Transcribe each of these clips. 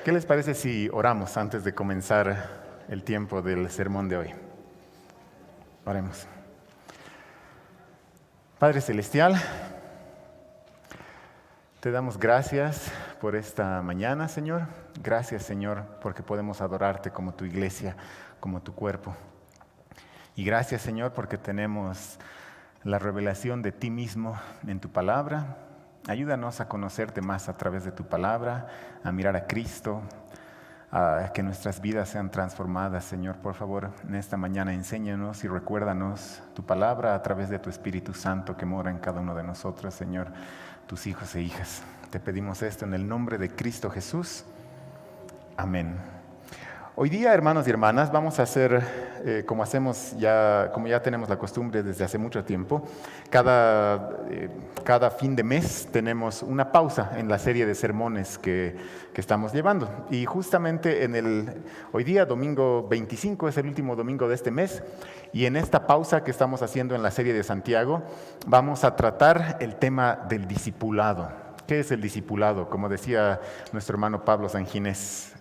¿Qué les parece si oramos antes de comenzar el tiempo del sermón de hoy? Oremos. Padre Celestial, te damos gracias por esta mañana, Señor. Gracias, Señor, porque podemos adorarte como tu iglesia, como tu cuerpo. Y gracias, Señor, porque tenemos la revelación de ti mismo en tu palabra. Ayúdanos a conocerte más a través de tu palabra, a mirar a Cristo, a que nuestras vidas sean transformadas. Señor, por favor, en esta mañana enséñanos y recuérdanos tu palabra a través de tu Espíritu Santo que mora en cada uno de nosotros, Señor, tus hijos e hijas. Te pedimos esto en el nombre de Cristo Jesús. Amén. Hoy día, hermanos y hermanas, vamos a hacer como ya tenemos la costumbre desde hace mucho tiempo. Cada fin de mes tenemos una pausa en la serie de sermones que estamos llevando. Y justamente hoy día, domingo 25, es el último domingo de este mes. Y en esta pausa que estamos haciendo en la serie de Santiago, vamos a tratar el tema del discipulado. ¿Qué es el discipulado? Como decía nuestro hermano Pablo Sanginés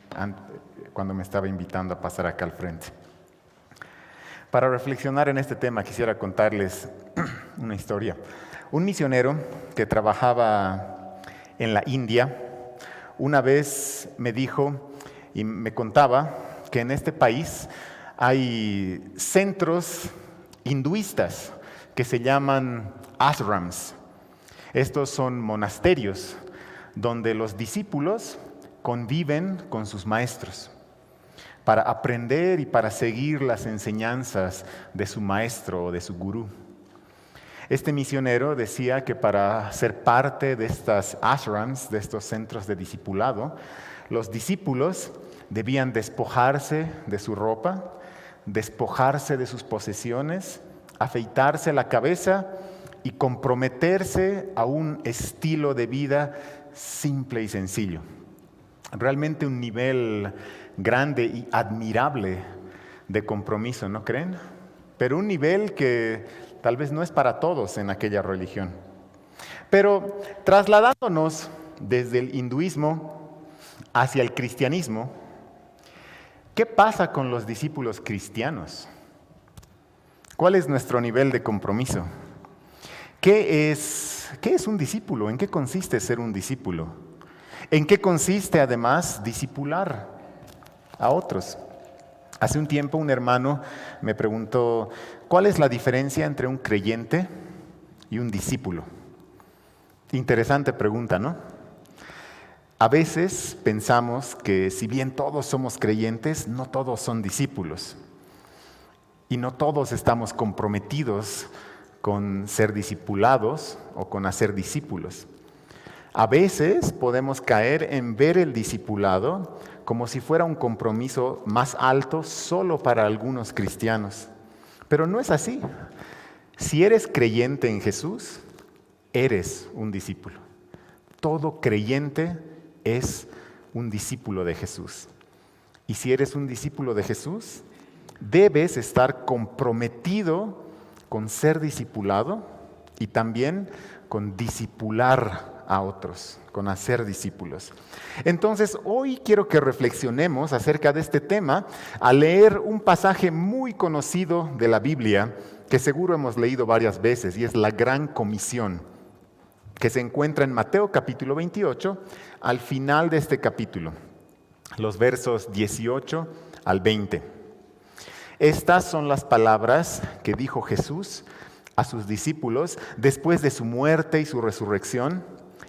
cuando me estaba invitando a pasar acá al frente. Para reflexionar en este tema quisiera contarles una historia. Un misionero que trabajaba en la India una vez me dijo y me contaba que en este país hay centros hinduistas que se llaman ashrams. Estos son monasterios donde los discípulos conviven con sus maestros para aprender y para seguir las enseñanzas de su maestro o de su gurú. Este misionero decía que para ser parte de estas ashrams, de estos centros de discipulado, los discípulos debían despojarse de su ropa, despojarse de sus posesiones, afeitarse la cabeza y comprometerse a un estilo de vida simple y sencillo. Realmente un nivel grande y admirable de compromiso, ¿no creen? Pero un nivel que tal vez no es para todos en aquella religión. Pero trasladándonos desde el hinduismo hacia el cristianismo, ¿qué pasa con los discípulos cristianos? ¿Cuál es nuestro nivel de compromiso? ¿Qué es un discípulo? ¿En qué consiste ser un discípulo? ¿En qué consiste además discipular a otros? Hace un tiempo un hermano me preguntó, ¿cuál es la diferencia entre un creyente y un discípulo? Interesante pregunta, ¿no? A veces pensamos que si bien todos somos creyentes, no todos son discípulos. Y no todos estamos comprometidos con ser discipulados o con hacer discípulos. A veces podemos caer en ver el discipulado como si fuera un compromiso más alto solo para algunos cristianos. Pero no es así. Si eres creyente en Jesús, eres un discípulo. Todo creyente es un discípulo de Jesús. Y si eres un discípulo de Jesús, debes estar comprometido con ser discipulado y también con discipular a otros, con hacer discípulos. Entonces, hoy quiero que reflexionemos acerca de este tema al leer un pasaje muy conocido de la Biblia, que seguro hemos leído varias veces, y es la Gran Comisión, que se encuentra en Mateo capítulo 28, al final de este capítulo, los versos 18 al 20. Estas son las palabras que dijo Jesús a sus discípulos después de su muerte y su resurrección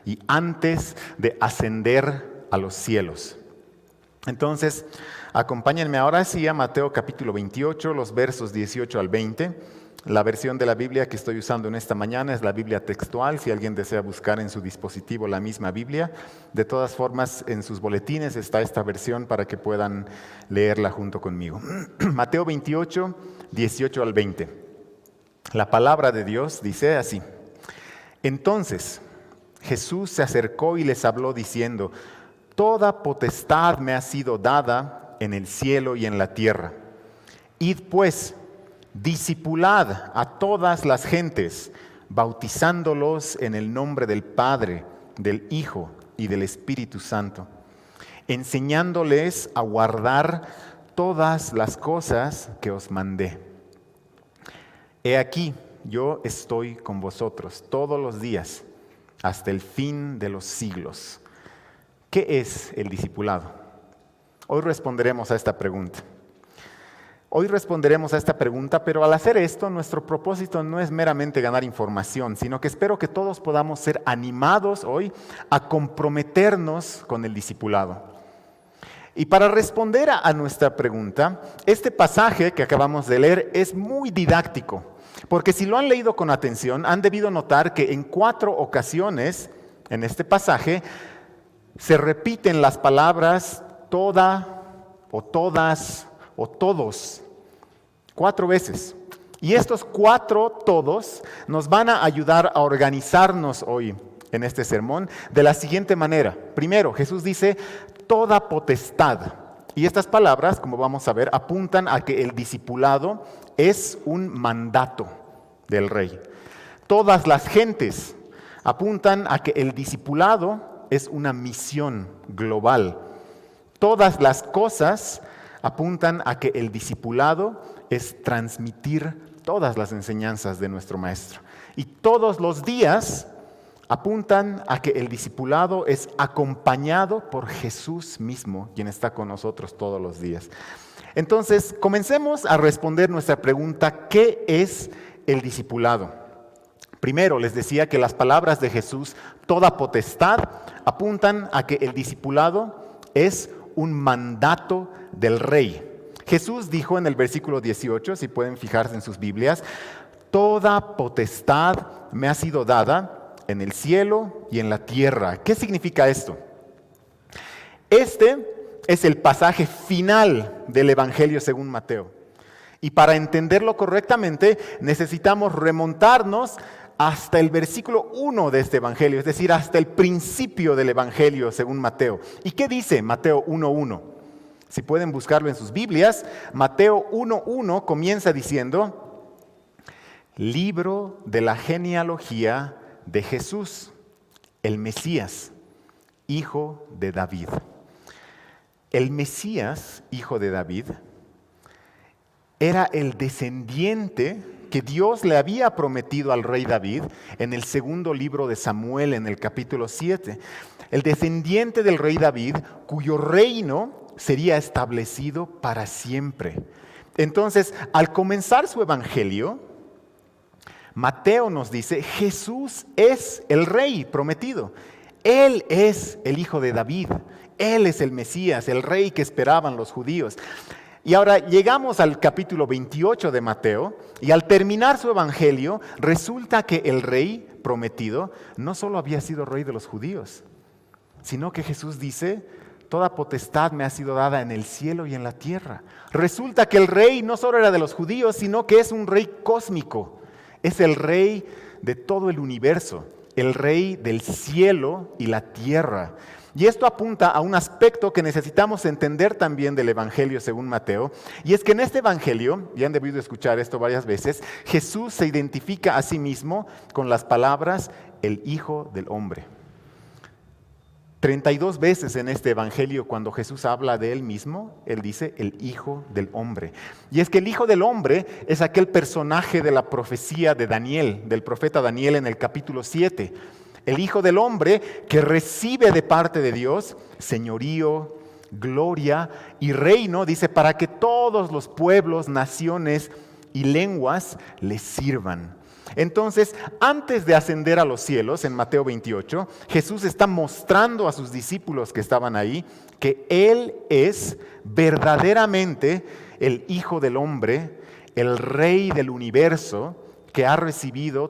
y antes de ascender a los cielos. Entonces, acompáñenme ahora sí a Mateo capítulo 28, los versos 18 al 20. La versión de la Biblia que estoy usando en esta mañana es la Biblia textual, si alguien desea buscar en su dispositivo la misma Biblia. De todas formas, en sus boletines está esta versión para que puedan leerla junto conmigo. Mateo 28, 18 al 20. La palabra de Dios dice así: Entonces Jesús se acercó y les habló diciendo: Toda potestad me ha sido dada en el cielo y en la tierra. Id pues, discipulad a todas las gentes, bautizándolos en el nombre del Padre, del Hijo y del Espíritu Santo, enseñándoles a guardar todas las cosas que os mandé. He aquí, yo estoy con vosotros todos los días hasta el fin de los siglos. ¿Qué es el discipulado? Hoy responderemos a esta pregunta. Pero al hacer esto, nuestro propósito no es meramente ganar información, sino que espero que todos podamos ser animados hoy a comprometernos con el discipulado. Y para responder a nuestra pregunta, este pasaje que acabamos de leer es muy didáctico, porque si lo han leído con atención, han debido notar que en 4 ocasiones en este pasaje se repiten las palabras toda o todas o todos, 4 veces. Y estos 4 todos nos van a ayudar a organizarnos hoy en este sermón de la siguiente manera. Primero, Jesús dice, toda potestad. Y estas palabras, como vamos a ver, apuntan a que el discipulado es un mandato del rey. Todas las gentes apuntan a que el discipulado es una misión global. Todas las cosas apuntan a que el discipulado es transmitir todas las enseñanzas de nuestro Maestro. Y todos los días apuntan a que el discipulado es acompañado por Jesús mismo, quien está con nosotros todos los días. Entonces, comencemos a responder nuestra pregunta, ¿qué es el discipulado? Primero, les decía que las palabras de Jesús, toda potestad, apuntan a que el discipulado es un mandato del rey. Jesús dijo en el versículo 18, si pueden fijarse en sus Biblias, toda potestad me ha sido dada en el cielo y en la tierra. ¿Qué significa esto? Este es el pasaje final del Evangelio según Mateo. Y para entenderlo correctamente necesitamos remontarnos hasta el versículo 1 de este Evangelio, es decir, hasta el principio del Evangelio según Mateo. ¿Y qué dice Mateo 1:1? Si pueden buscarlo en sus Biblias, Mateo 1:1 comienza diciendo, libro de la genealogía de Jesús, el Mesías, hijo de David. El Mesías, hijo de David, era el descendiente que Dios le había prometido al rey David en el segundo libro de Samuel, en el capítulo 7. El descendiente del rey David, cuyo reino sería establecido para siempre. Entonces, al comenzar su evangelio, Mateo nos dice, Jesús es el rey prometido. Él es el hijo de David. Él es el Mesías, el rey que esperaban los judíos. Y ahora llegamos al capítulo 28 de Mateo y al terminar su evangelio resulta que el rey prometido no solo había sido rey de los judíos, sino que Jesús dice, toda potestad me ha sido dada en el cielo y en la tierra. Resulta que el rey no solo era de los judíos, sino que es un rey cósmico, es el rey de todo el universo, el rey del cielo y la tierra. Y esto apunta a un aspecto que necesitamos entender también del Evangelio según Mateo, y es que en este Evangelio, y han debido escuchar esto varias veces, Jesús se identifica a sí mismo con las palabras, el Hijo del Hombre. 32 veces en este Evangelio cuando Jesús habla de Él mismo, Él dice el Hijo del Hombre. Y es que el Hijo del Hombre es aquel personaje de la profecía de Daniel, del profeta Daniel en el capítulo 7. El Hijo del Hombre que recibe de parte de Dios señorío, gloria y reino, dice, para que todos los pueblos, naciones y lenguas le sirvan. Entonces, antes de ascender a los cielos, en Mateo 28, Jesús está mostrando a sus discípulos que estaban ahí que Él es verdaderamente el Hijo del Hombre, el Rey del universo, que ha recibido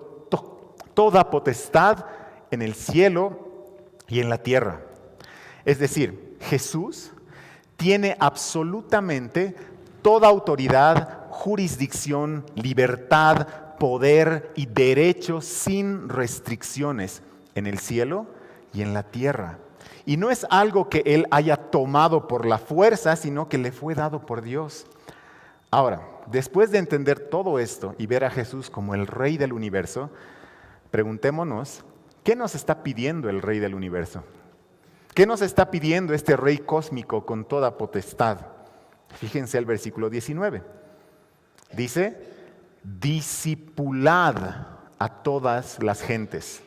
toda potestad en el cielo y en la tierra. Es decir, Jesús tiene absolutamente toda autoridad, jurisdicción, libertad, poder y derecho sin restricciones en el cielo y en la tierra. Y no es algo que Él haya tomado por la fuerza, sino que le fue dado por Dios. Ahora, después de entender todo esto y ver a Jesús como el Rey del universo, preguntémonos, ¿qué nos está pidiendo el Rey del universo? ¿Qué nos está pidiendo este Rey cósmico con toda potestad? Fíjense el versículo 19. Dice, discipulad a todas las gentes.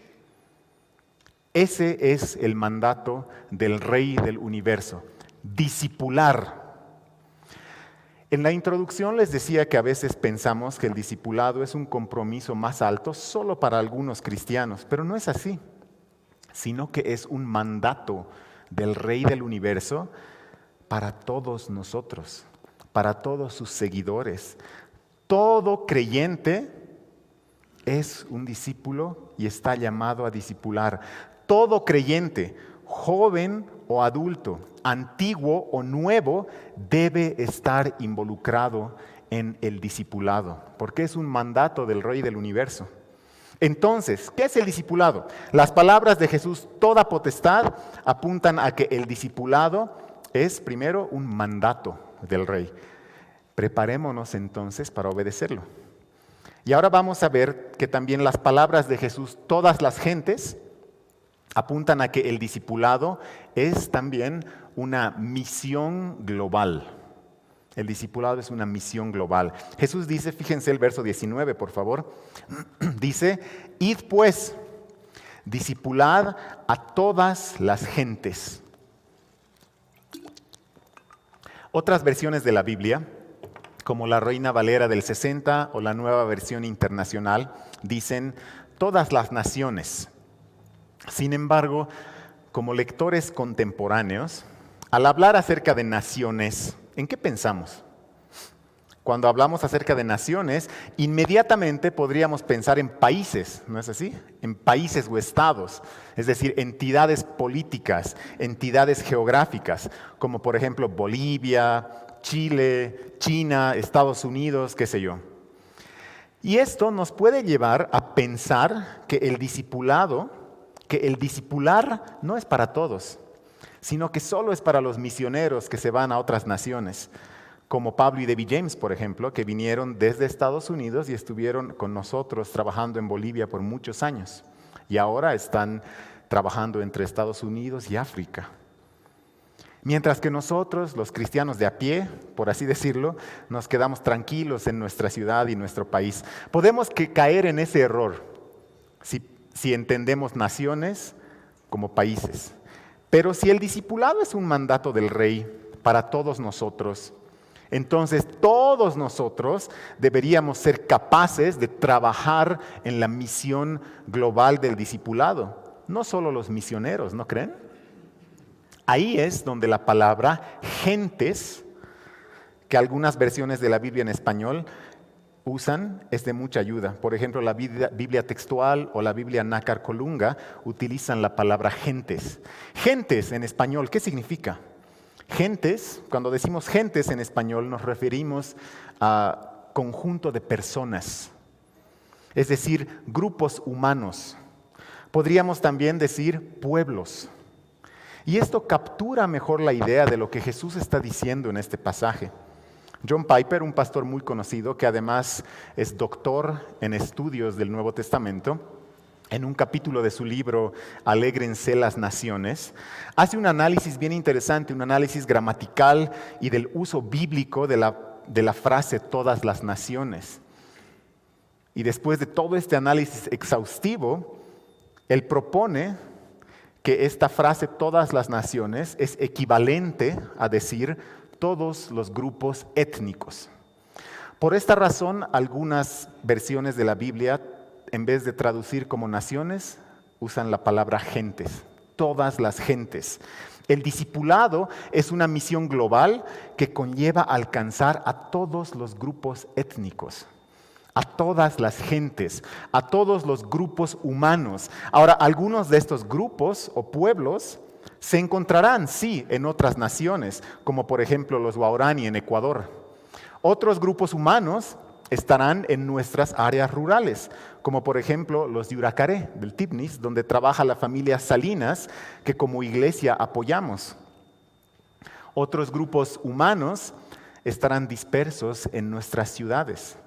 Ese es el mandato del Rey del universo, discipular. En la introducción les decía que a veces pensamos que el discipulado es un compromiso más alto solo para algunos cristianos, pero no es así, sino que es un mandato del Rey del universo para todos nosotros, para todos sus seguidores. Todo creyente es un discípulo y está llamado a discipular. Todo creyente, joven o adulto, antiguo o nuevo, debe estar involucrado en el discipulado, porque es un mandato del Rey del universo. Entonces, ¿qué es el discipulado? Las palabras de Jesús, toda potestad, apuntan a que el discipulado es primero un mandato del Rey. Preparémonos entonces para obedecerlo. Y ahora vamos a ver que también las palabras de Jesús, todas las gentes, apuntan a que el discipulado es también una misión global. El discipulado es una misión global. Jesús dice, fíjense el verso 19, por favor, dice, id pues, discipulad a todas las gentes. Otras versiones de la Biblia, como la Reina Valera del 60 o la Nueva Versión Internacional, dicen todas las naciones. Sin embargo, como lectores contemporáneos, al hablar acerca de naciones, ¿en qué pensamos? Cuando hablamos acerca de naciones, inmediatamente podríamos pensar en países, ¿no es así? En países o estados, es decir, entidades políticas, entidades geográficas, como por ejemplo Bolivia, Chile, China, Estados Unidos, qué sé yo. Y esto nos puede llevar a pensar que el discipular no es para todos, sino que solo es para los misioneros que se van a otras naciones, como Pablo y Debbie James, por ejemplo, que vinieron desde Estados Unidos y estuvieron con nosotros trabajando en Bolivia por muchos años. Y ahora están trabajando entre Estados Unidos y África. Mientras que nosotros, los cristianos de a pie, por así decirlo, nos quedamos tranquilos en nuestra ciudad y nuestro país. Podemos caer en ese error si entendemos naciones como países. Pero si el discipulado es un mandato del Rey para todos nosotros, entonces todos nosotros deberíamos ser capaces de trabajar en la misión global del discipulado. No solo los misioneros, ¿no creen? Ahí es donde la palabra gentes, que algunas versiones de la Biblia en español usan, es de mucha ayuda. Por ejemplo, la Biblia textual o la Biblia Nácar Colunga utilizan la palabra gentes. Gentes en español, ¿qué significa? Gentes, cuando decimos gentes en español nos referimos a conjunto de personas, es decir, grupos humanos. Podríamos también decir pueblos. Y esto captura mejor la idea de lo que Jesús está diciendo en este pasaje. John Piper, un pastor muy conocido que además es doctor en estudios del Nuevo Testamento, en un capítulo de su libro Alégrense las Naciones, hace un análisis bien interesante, un análisis gramatical y del uso bíblico de la frase todas las naciones. Y después de todo este análisis exhaustivo, él propone que esta frase todas las naciones es equivalente a decir todos los grupos étnicos. Por esta razón, algunas versiones de la Biblia, en vez de traducir como naciones, usan la palabra gentes, todas las gentes. El discipulado es una misión global que conlleva alcanzar a todos los grupos étnicos, a todas las gentes, a todos los grupos humanos. Ahora, algunos de estos grupos o pueblos se encontrarán, sí, en otras naciones, como por ejemplo los Waorani en Ecuador. Otros grupos humanos estarán en nuestras áreas rurales, como por ejemplo los de Huracaré, del Tibnis, donde trabaja la familia Salinas, que como iglesia apoyamos. Otros grupos humanos estarán dispersos en nuestras ciudades,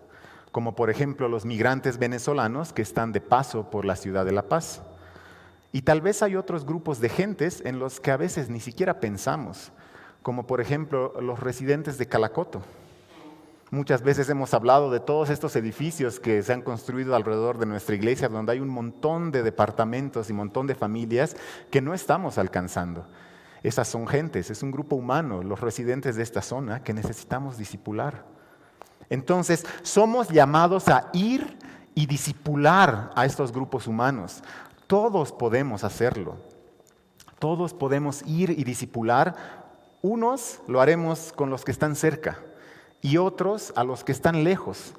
como por ejemplo los migrantes venezolanos que están de paso por la ciudad de La Paz. Y tal vez hay otros grupos de gentes en los que a veces ni siquiera pensamos, como por ejemplo los residentes de Calacoto. Muchas veces hemos hablado de todos estos edificios que se han construido alrededor de nuestra iglesia, donde hay un montón de departamentos y un montón de familias que no estamos alcanzando. Esas son gentes, es un grupo humano, los residentes de esta zona que necesitamos discipular. Entonces, somos llamados a ir y discipular a estos grupos humanos. Todos podemos hacerlo. Todos podemos ir y discipular. Unos lo haremos con los que están cerca y otros a los que están lejos,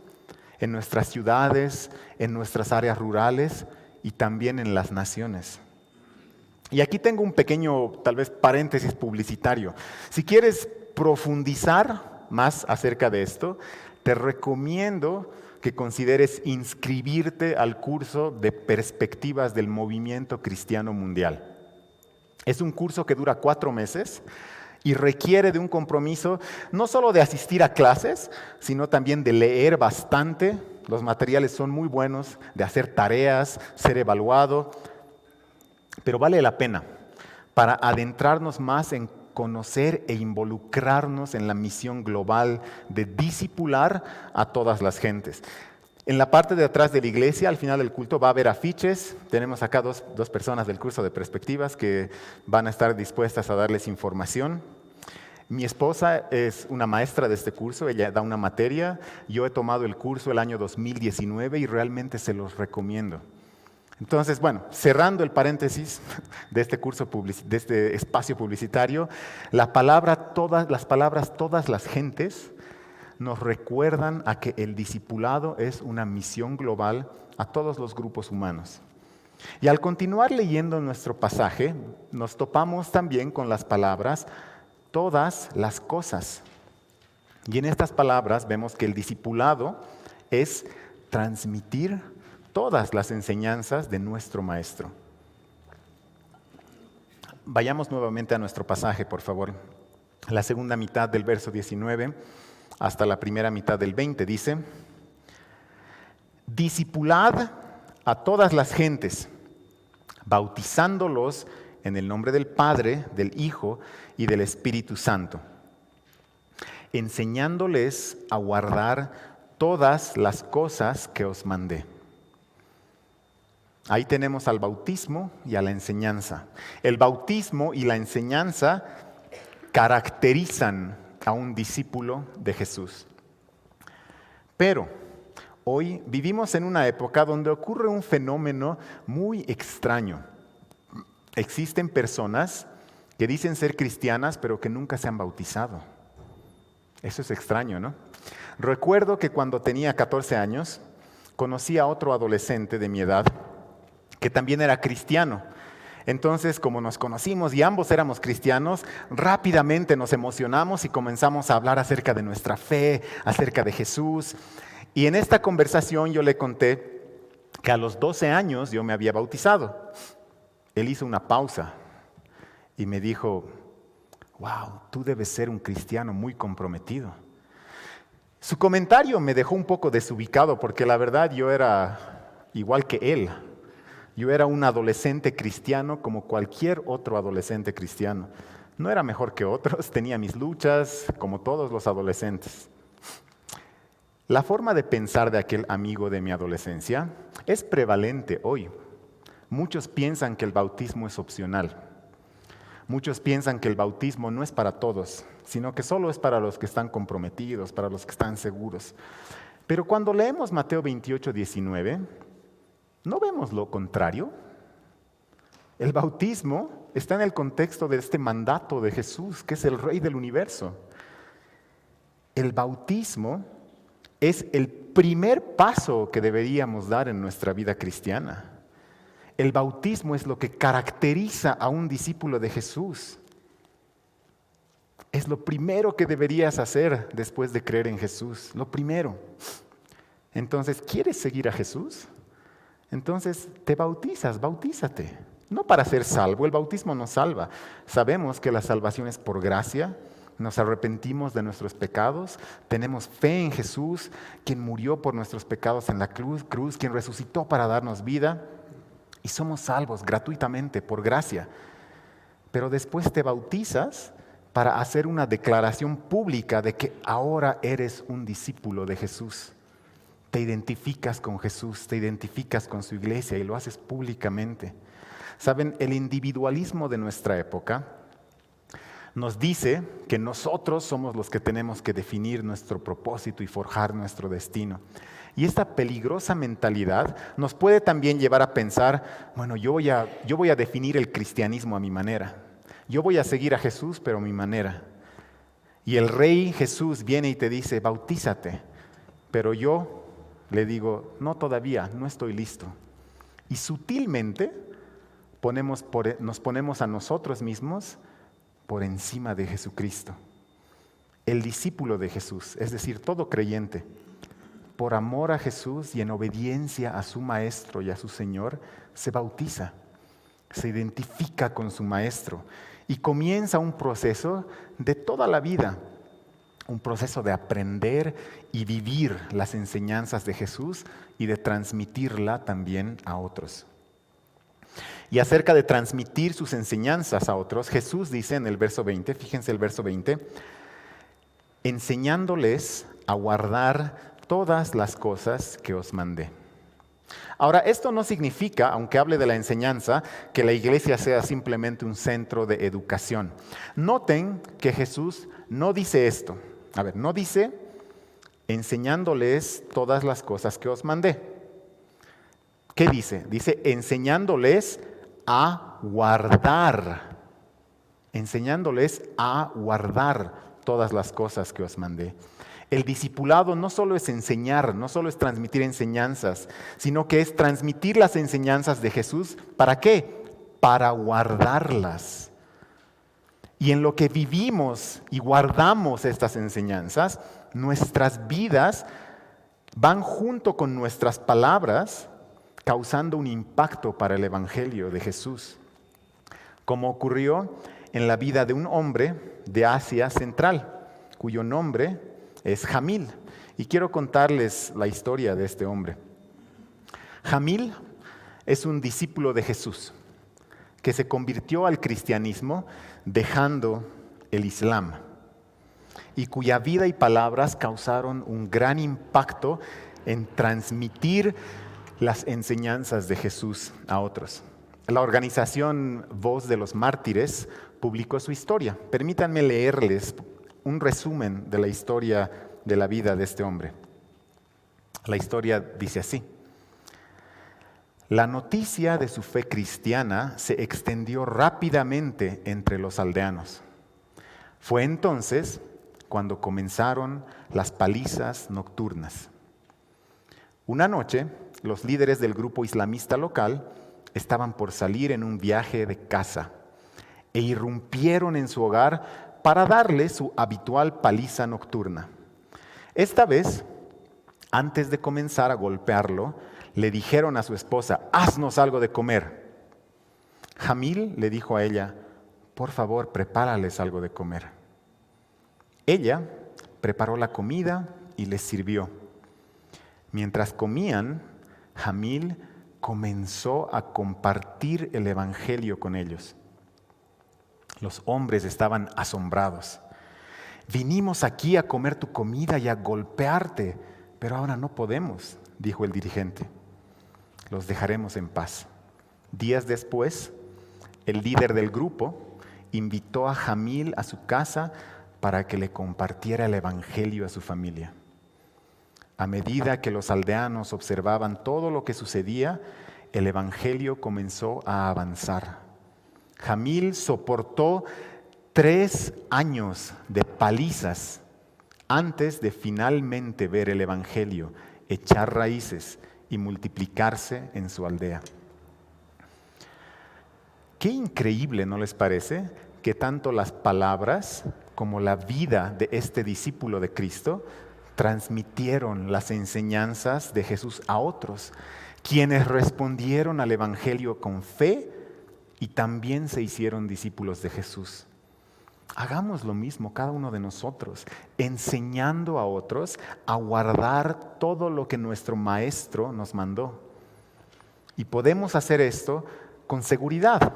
en nuestras ciudades, en nuestras áreas rurales y también en las naciones. Y aquí tengo un pequeño, tal vez, paréntesis publicitario. Si quieres profundizar más acerca de esto, te recomiendo que consideres inscribirte al curso de Perspectivas del Movimiento Cristiano Mundial. Es un curso que dura 4 meses y requiere de un compromiso no solo de asistir a clases, sino también de leer bastante. Los materiales son muy buenos, de hacer tareas, ser evaluado, pero vale la pena para adentrarnos más en conocer e involucrarnos en la misión global de discipular a todas las gentes. En la parte de atrás de la iglesia, al final del culto, va a haber afiches. Tenemos acá dos personas del curso de Perspectivas que van a estar dispuestas a darles información. Mi esposa es una maestra de este curso, ella da una materia. Yo he tomado el curso el año 2019 y realmente se los recomiendo. Entonces, bueno, cerrando el paréntesis de este curso, de este espacio publicitario, las palabras todas las gentes nos recuerdan a que el discipulado es una misión global a todos los grupos humanos. Y al continuar leyendo nuestro pasaje, nos topamos también con las palabras todas las cosas. Y en estas palabras vemos que el discipulado es transmitir todas las enseñanzas de nuestro Maestro. Vayamos nuevamente a nuestro pasaje, por favor. La segunda mitad del verso 19 hasta la primera mitad del 20 dice: discipulad a todas las gentes, bautizándolos en el nombre del Padre, del Hijo y del Espíritu Santo, enseñándoles a guardar todas las cosas que os mandé. Ahí tenemos al bautismo y a la enseñanza. El bautismo y la enseñanza caracterizan a un discípulo de Jesús. Pero hoy vivimos en una época donde ocurre un fenómeno muy extraño. Existen personas que dicen ser cristianas, pero que nunca se han bautizado. Eso es extraño, ¿no? Recuerdo que cuando tenía 14 años, conocí a otro adolescente de mi edad que también era cristiano. Entonces, como nos conocimos y ambos éramos cristianos, rápidamente nos emocionamos y comenzamos a hablar acerca de nuestra fe, acerca de Jesús. Y en esta conversación yo le conté que a los 12 años yo me había bautizado. Él hizo una pausa y me dijo: wow, tú debes ser un cristiano muy comprometido. Su comentario me dejó un poco desubicado porque la verdad yo era igual que él. Yo era un adolescente cristiano como cualquier otro adolescente cristiano. No era mejor que otros, tenía mis luchas como todos los adolescentes. La forma de pensar de aquel amigo de mi adolescencia es prevalente hoy. Muchos piensan que el bautismo es opcional. Muchos piensan que el bautismo no es para todos, sino que solo es para los que están comprometidos, para los que están seguros. Pero cuando leemos Mateo 28, 19, ¿no vemos lo contrario? El bautismo está en el contexto de este mandato de Jesús, que es el Rey del universo. El bautismo es el primer paso que deberíamos dar en nuestra vida cristiana. El bautismo es lo que caracteriza a un discípulo de Jesús. Es lo primero que deberías hacer después de creer en Jesús, lo primero. Entonces, ¿quieres seguir a Jesús? Entonces te bautizas, bautízate. No para ser salvo, el bautismo no salva. Sabemos que la salvación es por gracia, nos arrepentimos de nuestros pecados, tenemos fe en Jesús, quien murió por nuestros pecados en la cruz, quien resucitó para darnos vida. y somos salvos gratuitamente por gracia. Pero después te bautizas para hacer una declaración pública de que ahora eres un discípulo de Jesús. Te identificas con Jesús, te identificas con su iglesia y lo haces públicamente. Saben, el individualismo de nuestra época nos dice que nosotros somos los que tenemos que definir nuestro propósito y forjar nuestro destino. Y esta peligrosa mentalidad nos puede también llevar a pensar, bueno, yo voy a definir el cristianismo a mi manera. Yo voy a seguir a Jesús, pero a mi manera. Y el Rey Jesús viene y te dice, bautízate. Pero yo le digo, no todavía, no estoy listo. Y sutilmente nos ponemos a nosotros mismos por encima de Jesucristo. El discípulo de Jesús, es decir, todo creyente, por amor a Jesús y en obediencia a su Maestro y a su Señor, se bautiza, se identifica con su Maestro y comienza un proceso de toda la vida, un proceso de aprender y vivir las enseñanzas de Jesús y de transmitirla también a otros. Y acerca de transmitir sus enseñanzas a otros, Jesús dice en el verso 20, fíjense el verso 20, enseñándoles a guardar todas las cosas que os mandé. Ahora, esto no significa, aunque hable de la enseñanza, que la iglesia sea simplemente un centro de educación. Noten que Jesús no dice esto. A ver, no dice enseñándoles todas las cosas que os mandé. ¿Qué dice? Dice enseñándoles a guardar. Enseñándoles a guardar todas las cosas que os mandé. El discipulado no solo es enseñar, no solo es transmitir enseñanzas, sino que es transmitir las enseñanzas de Jesús. ¿Para qué? Para guardarlas. Y en lo que vivimos y guardamos estas enseñanzas, nuestras vidas van junto con nuestras palabras, causando un impacto para el Evangelio de Jesús, como ocurrió en la vida de un hombre de Asia Central, cuyo nombre es Jamil. Y quiero contarles la historia de este hombre. Jamil es un discípulo de Jesús que se convirtió al cristianismo dejando el Islam y cuya vida y palabras causaron un gran impacto en transmitir las enseñanzas de Jesús a otros. La organización Voz de los Mártires publicó su historia. Permítanme leerles un resumen de la historia de la vida de este hombre. La historia dice así. La noticia de su fe cristiana se extendió rápidamente entre los aldeanos. Fue entonces cuando comenzaron las palizas nocturnas. Una noche, los líderes del grupo islamista local estaban por salir en un viaje de caza e irrumpieron en su hogar para darle su habitual paliza nocturna. Esta vez, antes de comenzar a golpearlo, le dijeron a su esposa, haznos algo de comer. Jamil le dijo a ella, por favor, prepárales algo de comer. Ella preparó la comida y les sirvió. Mientras comían, Jamil comenzó a compartir el evangelio con ellos. Los hombres estaban asombrados. Vinimos aquí a comer tu comida y a golpearte, pero ahora no podemos, dijo el dirigente. Los dejaremos en paz. Días después, el líder del grupo invitó a Jamil a su casa para que le compartiera el evangelio a su familia. A medida que los aldeanos observaban todo lo que sucedía, el evangelio comenzó a avanzar. Jamil soportó 3 años de palizas antes de finalmente ver el evangelio echar raíces y multiplicarse en su aldea. Qué increíble, ¿no les parece? Que tanto las palabras como la vida de este discípulo de Cristo transmitieron las enseñanzas de Jesús a otros, quienes respondieron al evangelio con fe y también se hicieron discípulos de Jesús. Hagamos lo mismo cada uno de nosotros, enseñando a otros a guardar todo lo que nuestro Maestro nos mandó. Y podemos hacer esto con seguridad.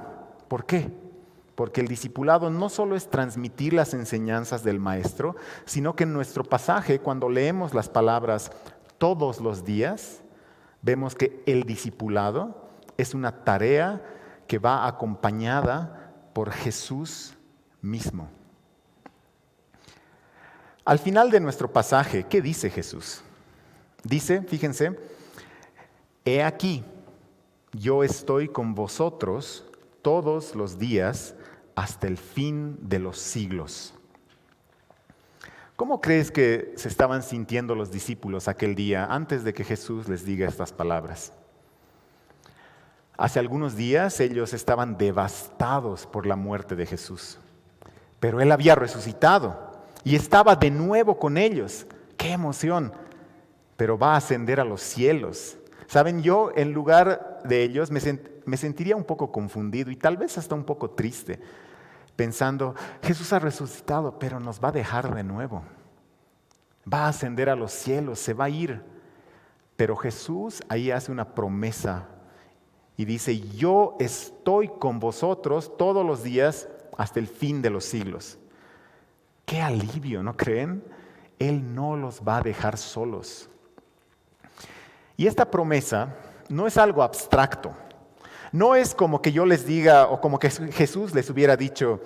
¿Por qué? Porque el discipulado no solo es transmitir las enseñanzas del Maestro, sino que en nuestro pasaje, cuando leemos las palabras todos los días, vemos que el discipulado es una tarea que va acompañada por Jesús mismo. Al final de nuestro pasaje, ¿qué dice Jesús? Dice, fíjense, he aquí, yo estoy con vosotros todos los días hasta el fin de los siglos. ¿Cómo crees que se estaban sintiendo los discípulos aquel día antes de que Jesús les diga estas palabras? Hace algunos días ellos estaban devastados por la muerte de Jesús, pero Él había resucitado y estaba de nuevo con ellos. ¡Qué emoción! Pero va a ascender a los cielos. Saben, yo en lugar de ellos me sentiría un poco confundido y tal vez hasta un poco triste, pensando, Jesús ha resucitado, pero nos va a dejar de nuevo. Va a ascender a los cielos, se va a ir. Pero Jesús ahí hace una promesa y dice, yo estoy con vosotros todos los días hasta el fin de los siglos. ¡Qué alivio!, ¿no creen? Él no los va a dejar solos. Y esta promesa no es algo abstracto. No es como que yo les diga o como que Jesús les hubiera dicho,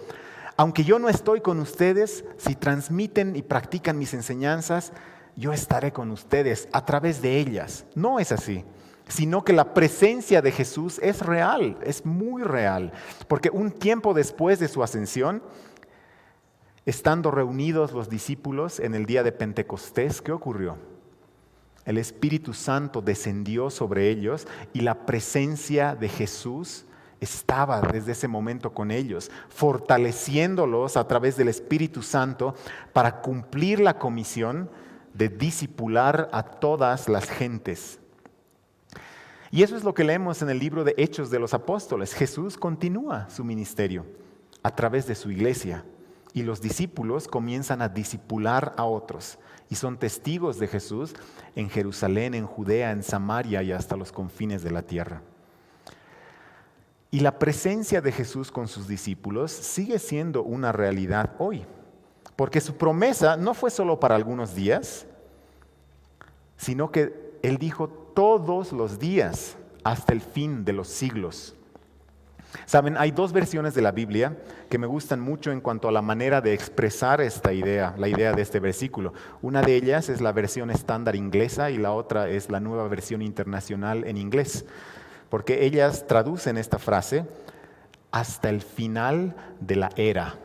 aunque yo no estoy con ustedes, si transmiten y practican mis enseñanzas, yo estaré con ustedes a través de ellas. No es así, sino que la presencia de Jesús es real, es muy real. Porque un tiempo después de su ascensión, estando reunidos los discípulos en el día de Pentecostés, ¿qué ocurrió? El Espíritu Santo descendió sobre ellos y la presencia de Jesús estaba desde ese momento con ellos, fortaleciéndolos a través del Espíritu Santo para cumplir la comisión de discipular a todas las gentes. Y eso es lo que leemos en el libro de Hechos de los Apóstoles. Jesús continúa su ministerio a través de su iglesia y los discípulos comienzan a discipular a otros. Y son testigos de Jesús en Jerusalén, en Judea, en Samaria y hasta los confines de la tierra. Y la presencia de Jesús con sus discípulos sigue siendo una realidad hoy. Porque su promesa no fue solo para algunos días, sino que Él dijo todos los días hasta el fin de los siglos. Saben, hay dos versiones de la Biblia que me gustan mucho en cuanto a la manera de expresar esta idea, la idea de este versículo. Una de ellas es la versión estándar inglesa y la otra es la nueva versión internacional en inglés, porque ellas traducen esta frase hasta el final de la era.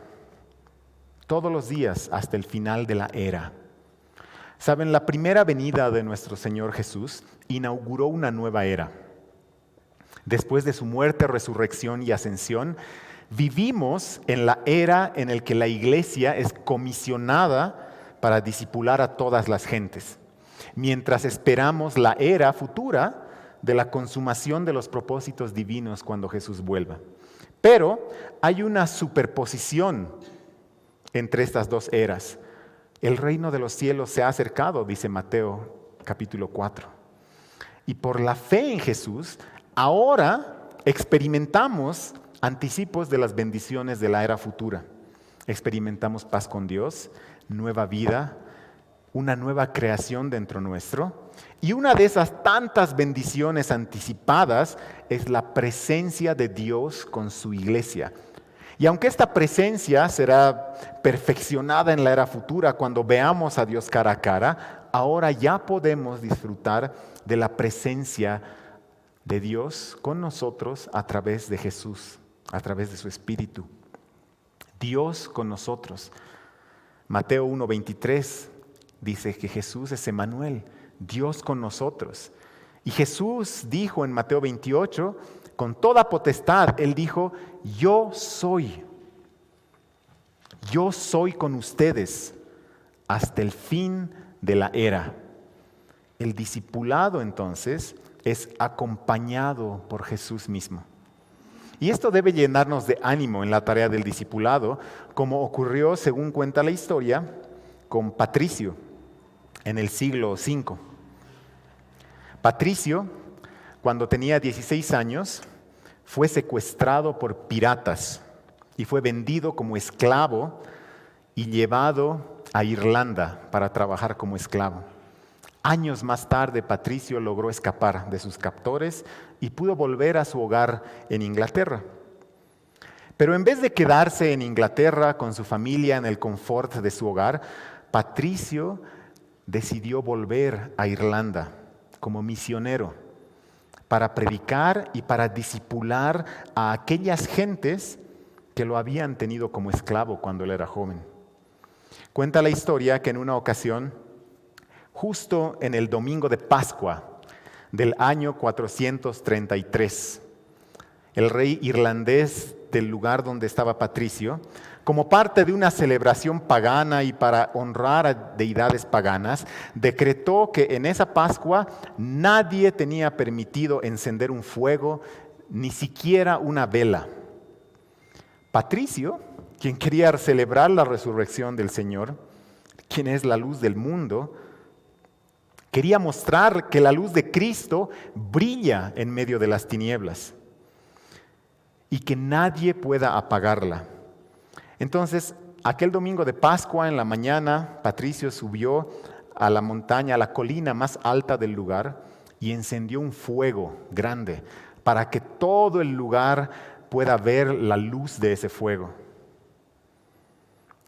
Todos los días hasta el final de la era. Saben, la primera venida de nuestro Señor Jesús inauguró una nueva era. Después de su muerte, resurrección y ascensión, vivimos en la era en la que la iglesia es comisionada para discipular a todas las gentes, mientras esperamos la era futura de la consumación de los propósitos divinos cuando Jesús vuelva. Pero hay una superposición entre estas dos eras. El reino de los cielos se ha acercado, dice Mateo capítulo 4. Y por la fe en Jesús, ahora experimentamos anticipos de las bendiciones de la era futura. Experimentamos paz con Dios, nueva vida, una nueva creación dentro nuestro. Y una de esas tantas bendiciones anticipadas es la presencia de Dios con su iglesia. Y aunque esta presencia será perfeccionada en la era futura cuando veamos a Dios cara a cara, ahora ya podemos disfrutar de la presencia de Dios con nosotros a través de Jesús, a través de su Espíritu. Dios con nosotros. Mateo 1:23 dice que Jesús es Emmanuel, Dios con nosotros. Y Jesús dijo en Mateo 28, con toda potestad, Él dijo, yo soy con ustedes hasta el fin de la era. El discipulado entonces es acompañado por Jesús mismo. Y esto debe llenarnos de ánimo en la tarea del discipulado, como ocurrió, según cuenta la historia, con Patricio en el siglo V. Patricio, cuando tenía 16 años, fue secuestrado por piratas y fue vendido como esclavo y llevado a Irlanda para trabajar como esclavo. Años más tarde, Patricio logró escapar de sus captores y pudo volver a su hogar en Inglaterra. Pero en vez de quedarse en Inglaterra con su familia en el confort de su hogar, Patricio decidió volver a Irlanda como misionero para predicar y para discipular a aquellas gentes que lo habían tenido como esclavo cuando él era joven. Cuenta la historia que en una ocasión, justo en el domingo de Pascua del año 433, el rey irlandés del lugar donde estaba Patricio, como parte de una celebración pagana y para honrar a deidades paganas, decretó que en esa Pascua nadie tenía permitido encender un fuego, ni siquiera una vela. Patricio, quien quería celebrar la resurrección del Señor, quien es la luz del mundo, quería mostrar que la luz de Cristo brilla en medio de las tinieblas y que nadie pueda apagarla. Entonces, aquel domingo de Pascua en la mañana, Patricio subió a la montaña, a la colina más alta del lugar y encendió un fuego grande para que todo el lugar pueda ver la luz de ese fuego,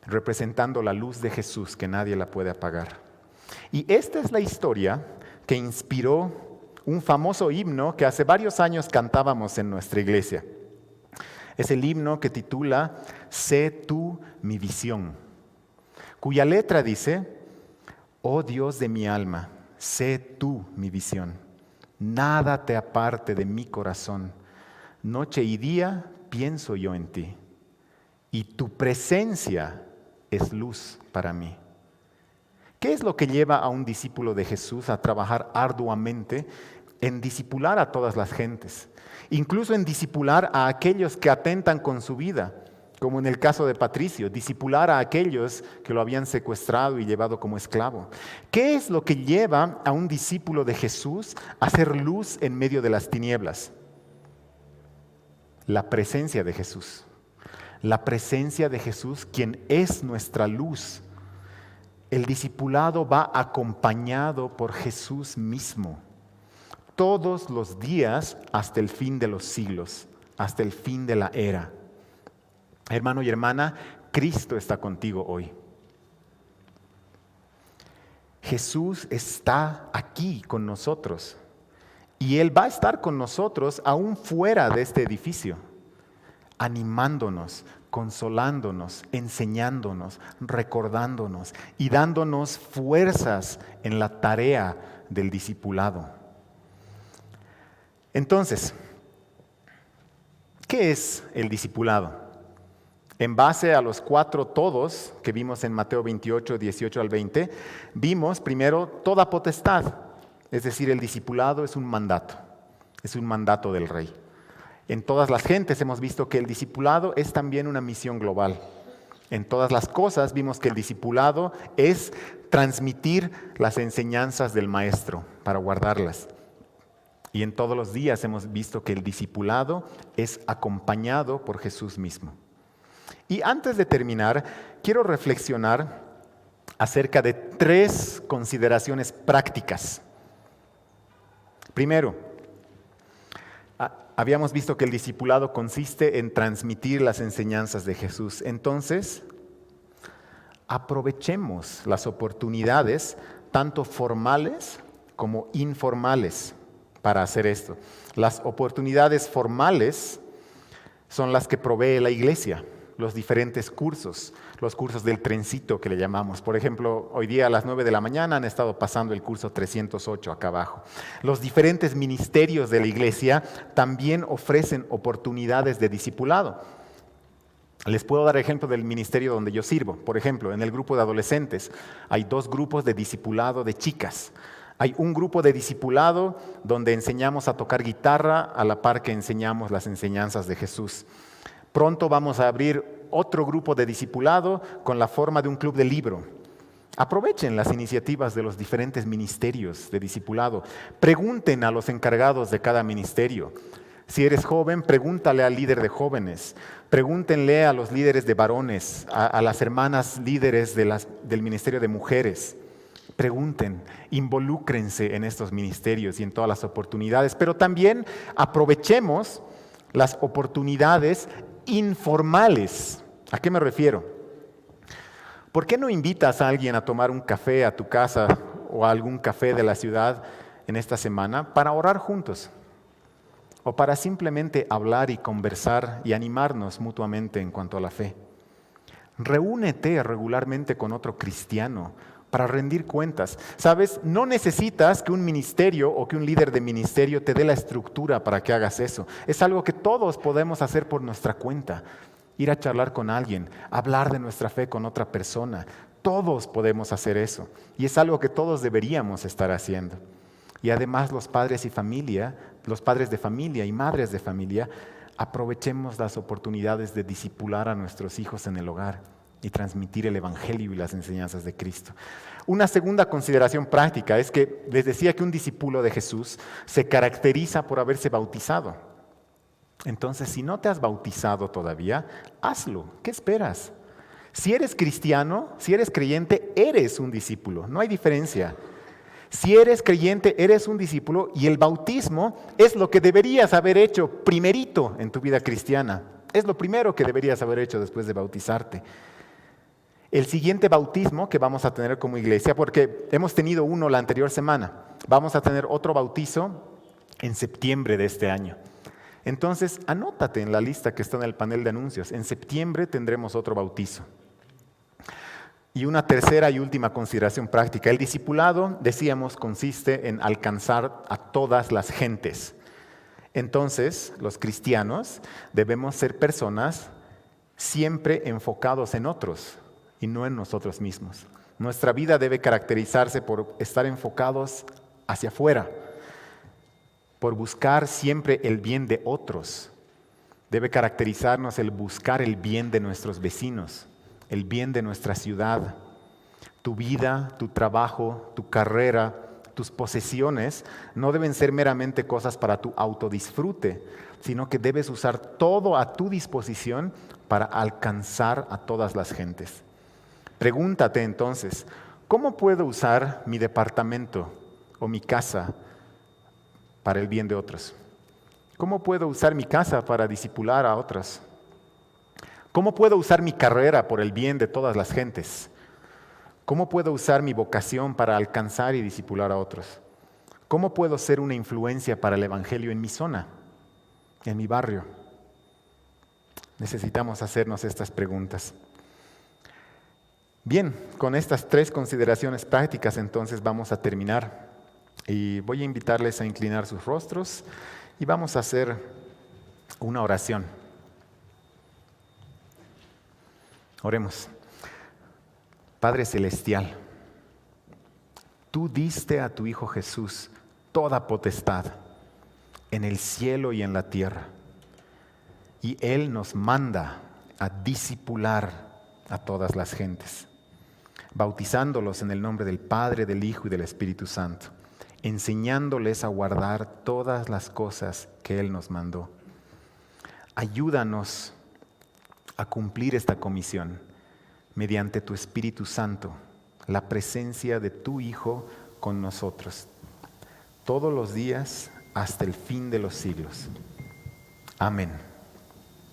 representando la luz de Jesús que nadie la puede apagar. Y esta es la historia que inspiró un famoso himno que hace varios años cantábamos en nuestra iglesia. Es el himno que titula Sé tú mi visión, cuya letra dice: oh Dios de mi alma, sé tú mi visión, nada te aparte de mi corazón, noche y día pienso yo en ti, y tu presencia es luz para mí. ¿Qué es lo que lleva a un discípulo de Jesús a trabajar arduamente en discipular a todas las gentes? Incluso en discipular a aquellos que atentan con su vida, como en el caso de Patricio, discipular a aquellos que lo habían secuestrado y llevado como esclavo. ¿Qué es lo que lleva a un discípulo de Jesús a hacer luz en medio de las tinieblas? La presencia de Jesús. La presencia de Jesús, quien es nuestra luz. El discipulado va acompañado por Jesús mismo, todos los días hasta el fin de los siglos, hasta el fin de la era. Hermano y hermana, Cristo está contigo hoy. Jesús está aquí con nosotros y Él va a estar con nosotros aún fuera de este edificio, animándonos, consolándonos, enseñándonos, recordándonos y dándonos fuerzas en la tarea del discipulado. Entonces, ¿qué es el discipulado? En base a los 4 todos que vimos en Mateo 28, 18 al 20, vimos primero toda potestad, es decir, el discipulado es un mandato del Rey. En todas las gentes hemos visto que el discipulado es también una misión global. En todas las cosas vimos que el discipulado es transmitir las enseñanzas del Maestro para guardarlas. Y en todos los días hemos visto que el discipulado es acompañado por Jesús mismo. Y antes de terminar, quiero reflexionar acerca de 3 consideraciones prácticas. Primero, habíamos visto que el discipulado consiste en transmitir las enseñanzas de Jesús. Entonces, aprovechemos las oportunidades, tanto formales como informales, para hacer esto. Las oportunidades formales son las que provee la iglesia, los diferentes cursos, los cursos del trencito que le llamamos. Por ejemplo, hoy día a las 9 de la mañana han estado pasando el curso 308 acá abajo. Los diferentes ministerios de la iglesia también ofrecen oportunidades de discipulado. Les puedo dar ejemplo del ministerio donde yo sirvo. Por ejemplo, en el grupo de adolescentes hay 2 grupos de discipulado de chicas. Hay un grupo de discipulado donde enseñamos a tocar guitarra a la par que enseñamos las enseñanzas de Jesús. Pronto vamos a abrir otro grupo de discipulado con la forma de un club de libro. Aprovechen las iniciativas de los diferentes ministerios de discipulado. Pregunten a los encargados de cada ministerio. Si eres joven, pregúntale al líder de jóvenes. Pregúntenle a los líderes de varones, a las hermanas líderes del ministerio de mujeres. Pregunten, involúcrense en estos ministerios y en todas las oportunidades, pero también aprovechemos las oportunidades informales. ¿A qué me refiero? ¿Por qué no invitas a alguien a tomar un café a tu casa o a algún café de la ciudad en esta semana para orar juntos? O para simplemente hablar y conversar y animarnos mutuamente en cuanto a la fe. Reúnete regularmente con otro cristiano para rendir cuentas. ¿Sabes? No necesitas que un ministerio o que un líder de ministerio te dé la estructura para que hagas eso. Es algo que todos podemos hacer por nuestra cuenta. Ir a charlar con alguien, hablar de nuestra fe con otra persona. Todos podemos hacer eso. Y es algo que todos deberíamos estar haciendo. Y además los padres de familia y madres de familia, aprovechemos las oportunidades de discipular a nuestros hijos en el hogar y transmitir el Evangelio y las enseñanzas de Cristo. Una segunda consideración práctica es que les decía que un discípulo de Jesús se caracteriza por haberse bautizado. Entonces, si no te has bautizado todavía, hazlo. ¿Qué esperas? Si eres cristiano, si eres creyente, eres un discípulo. No hay diferencia. Si eres creyente, eres un discípulo y el bautismo es lo que deberías haber hecho primerito en tu vida cristiana. Es lo primero que deberías haber hecho después de bautizarte. El siguiente bautismo que vamos a tener como iglesia, porque hemos tenido uno la anterior semana, vamos a tener otro bautizo en septiembre de este año. Entonces, anótate en la lista que está en el panel de anuncios. En septiembre tendremos otro bautizo. Y una tercera y última consideración práctica. El discipulado, decíamos, consiste en alcanzar a todas las gentes. Entonces, los cristianos debemos ser personas siempre enfocados en otros y no en nosotros mismos. Nuestra vida debe caracterizarse por estar enfocados hacia afuera, por buscar siempre el bien de otros. Debe caracterizarnos el buscar el bien de nuestros vecinos, el bien de nuestra ciudad. Tu vida, tu trabajo, tu carrera, tus posesiones no deben ser meramente cosas para tu autodisfrute, sino que debes usar todo a tu disposición para alcanzar a todas las gentes. Pregúntate entonces, ¿cómo puedo usar mi departamento o mi casa para el bien de otros? ¿Cómo puedo usar mi casa para discipular a otros? ¿Cómo puedo usar mi carrera por el bien de todas las gentes? ¿Cómo puedo usar mi vocación para alcanzar y discipular a otros? ¿Cómo puedo ser una influencia para el Evangelio en mi zona, en mi barrio? Necesitamos hacernos estas preguntas. Bien, con estas 3 consideraciones prácticas entonces vamos a terminar. Y voy a invitarles a inclinar sus rostros y vamos a hacer una oración. Oremos. Padre Celestial, tú diste a tu Hijo Jesús toda potestad en el cielo y en la tierra. Y Él nos manda a discipular a todas las gentes, bautizándolos en el nombre del Padre, del Hijo y del Espíritu Santo, enseñándoles a guardar todas las cosas que Él nos mandó. Ayúdanos a cumplir esta comisión mediante tu Espíritu Santo, la presencia de tu Hijo con nosotros, todos los días hasta el fin de los siglos. Amén.